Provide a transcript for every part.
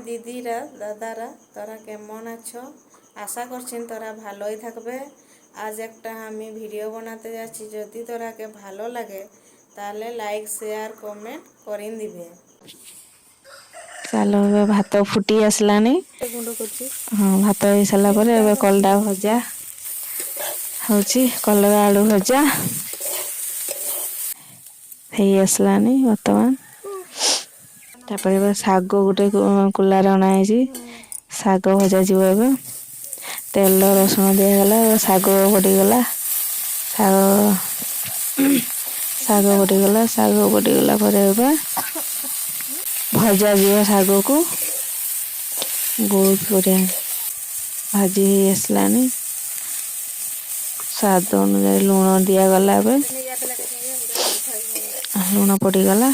দিদিরা দাদারা, তোরা কেমন আছো? আশা করছি তোরা ভালোই থাকবে। আজ একটা আমি ভিডিও বানাতে যাচ্ছি, যদি তোরাকে ভালো লাগে তাহলে লাইক শেয়ার কমেন্ট করিন দিবে। ଚାଲ ଏବେ ଭାତ ଫୁଟି ଆସିଲାଣି। ଗୁଣ୍ଡ କରୁଛି। ହଁ, ଭାତ ହେଇସାରିଲା ପରେ ଏବେ କଲରା ଭଜା ହଉଛି। କଲରା ଆଳୁ ଭଜା ହେଇ ଆସିଲାଣି ବର୍ତ୍ତମାନ। ତାପରେ ଏବେ ଶାଗ ଗୋଟେ କୁଲାରେ ଅଣା ହେଇଛି, ଶାଗ ଭଜା ଯିବ ଏବେ। ତେଲ ରସୁଣ ଦିଆଗଲା, ଶାଗ ପଡ଼ିଗଲା। ଶାଗ ପଡ଼ିଗଲା, ଶାଗ ପଡ଼ିଗଲା ପରେ ଏବେ ଭଜା ଯିବ ଶାଗକୁ। ବହୁତ ବଢ଼ିଆ ଭାଜି ହେଇ ଆସିଲାଣି। ସ୍ୱାଦ ଅନୁଯାୟୀ ଲୁଣ ଦିଆଗଲା। ଏବେ ଲୁଣ ପଡ଼ିଗଲା,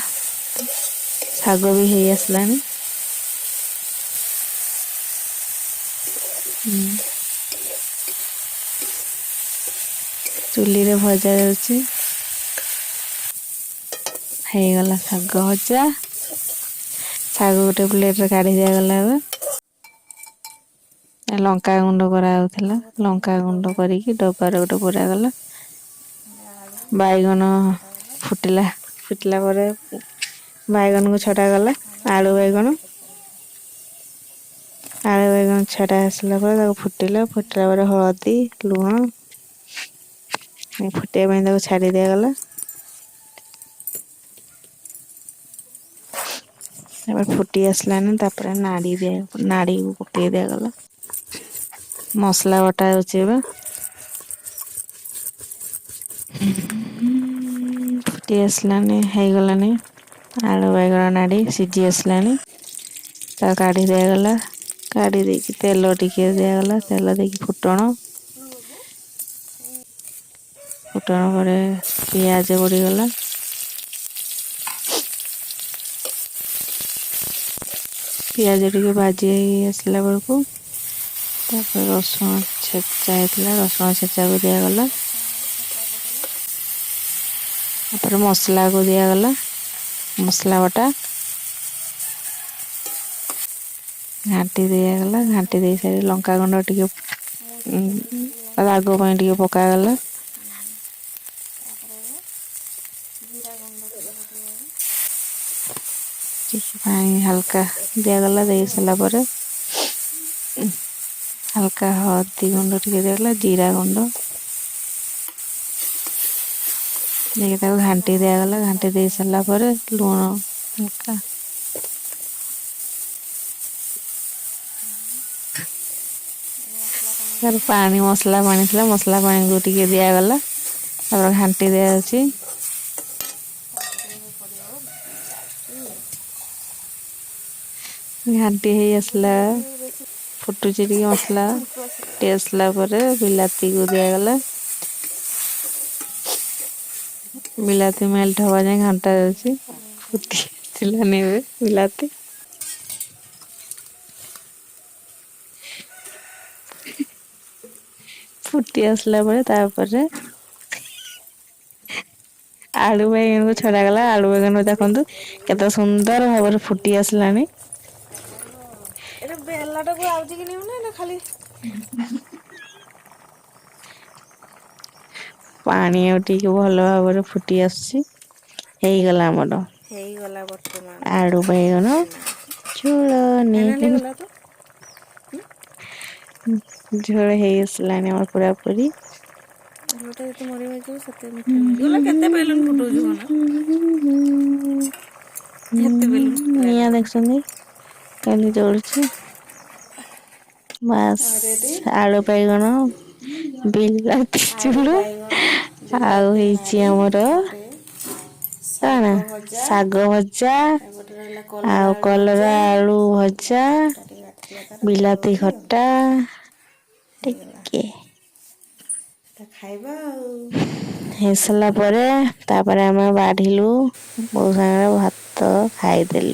ଶାଗ ବି ହେଇ ଆସିଲାଣି। ଚୁଲିରେ ଭଜା ଯାଉଛି। ହେଇଗଲା ଶାଗ ଭଜା। ଶାଗ ଗୋଟେ ପ୍ଲେଟରେ କାଢ଼ି ଦିଆଗଲା। ଏବେ ଲଙ୍କା ଗୁଣ୍ଡ କରାଯାଉଥିଲା, ଲଙ୍କା ଗୁଣ୍ଡ କରିକି ଡବାରେ ଗୋଟେ ପୁରାଗଲା। ବାଇଗଣ ଫୁଟିଲା ପରେ ବାଇଗଣକୁ ଛଡ଼ାଗଲା। ଆଳୁ ବାଇଗଣ ଛଡ଼ା ଆସିଲା ପରେ ତାକୁ ଫୁଟିଲା ପରେ ହଳଦୀ ଲୁଣ ଫୁଟିବା ପାଇଁ ତାକୁ ଛାଡ଼ି ଦିଆଗଲା। ତାପରେ ଫୁଟି ଆସିଲାନି, ତାପରେ ନାଡ଼ିକୁ ପକେଇ ଦିଆଗଲା। ମସଲା ବଟା ହେଉଛି। ଏବେ ଫୁଟି ଆସିଲାନି, ହେଇଗଲାନି। ଆଳୁ ବାଇଗଣ ନାଡ଼ି ସିଝି ଆସିଲାଣି, ତାକୁ କାଢ଼ି ଦିଆଗଲା। କାଢ଼ି ଦେଇକି ତେଲ ଟିକେ ଦିଆଗଲା, ତେଲ ଦେଇକି ଫୁଟଣ ପରେ ପିଆଜ ପଡ଼ିଗଲା। ପିଆଜ ଟିକେ ଭାଜି ଆସିଲା ବେଳକୁ ତାପରେ ରସୁଣ ଛେଚା ହେଇଥିଲା, ରସୁଣ ଛେଚାକୁ ଦିଆଗଲା। ତାପରେ ମସଲାକୁ ଦିଆଗଲା, ମସଲା ବଟା ଘାଣ୍ଟି ଦିଆଗଲା। ଘାଣ୍ଟି ଦେଇ ସାରି ଲଙ୍କାଗୁଣ୍ଡ ଟିକେ ରାଗ ପାଇଁ ଟିକେ ପକାଗଲା। ପାଣି ହାଲକା ଦିଆଗଲା। ଦେଇ ସାରିଲା ପରେ ହାଲକା ହଳଦୀ ଗୁଣ୍ଡ ଟିକେ ଦିଆଗଲା, ଜିରା ଗୁଣ୍ଡ ଦେଇକି ତାକୁ ଘାଣ୍ଟି ଦିଆଗଲା। ଘାଣ୍ଟି ଦେଇ ସାରିଲା ପରେ ଲୁଣ ହାଲକା ପାଣି ମସଲା ପାଣି ଥିଲା, ମସଲା ପାଣିକୁ ଟିକେ ଦିଆଗଲା। ତାପରେ ଘାଣ୍ଟି ଦିଆଯାଉଛି। ଘାଣ୍ଟି ହେଇ ଆସିଲା, ଫୁଟୁଛି ଟିକେ ମସଲା। ଫୁଟି ଆସିଲା ପରେ ବିଲାତିକୁ ଦିଆଗଲା। ବିଲାତି ମେଲ୍ଟ ହବା ଯାଏ ଘାଣ୍ଟା ଯାଉଛି। ଫୁଟି ଆସିଲାନି ଏବେ ବିଲାତି। ଫୁଟି ଆସିଲା ପରେ ତାପରେ ଆଳୁ ବାଇଗଣକୁ ଛଡ଼ାଗଲା। ଆଳୁ ବାଇଗଣ ଦେଖନ୍ତୁ କେତେ ସୁନ୍ଦର ଭାବରେ ଫୁଟି ଆସିଲାଣି। ବେଲାଟାକୁ ଆଉଜି କି ନେଉନା ନା ଖାଲି ପାଣି ଆଉ ଟିକେ ଭଲ ଭାବରେ ଫୁଟି ଆସୁଛି। ହେଇଗଲା ଆମର ହେଇଗଲା ବର୍ତ୍ତମାନ ଆଳୁ ବାଇଗଣ ଝୋଳ। ଝୋଳ ହେଇ ଆସିଲାଣି ଆମର ପୁରାପୁରି। ଝୋଳଟା ଯେତେ ମରିବ ହେଇଯିବ ସେତେ ମିଠା ଲାଗିବ। କେତେ ବେଲୁନ ଫୁଟଉଛୁ ନା କେତେ ବେଲୁନ ନିଆଁ ଦେଖୁଛନ୍ତି କେମିତି ଜଳୁଛି। ବାସ୍ ଆଳୁ ବାଇଗଣ ବିଲାତି ଝୋଳ ଆଉ ହେଇଛି ଆମର କଣ ଶାଗ ଭଜା ଆଉ କଲରା ଆଳୁ ଭଜା, ବିଲାତି ଖଟା ଟିକେ ଖାଇବା ଆଉ। ହେଇସାରିଲା ପରେ ତାପରେ ଆମେ ବାଢିଲୁ, ବୋଉ ସାଙ୍ଗରେ ଭାତ ଖାଇଦେଲୁ।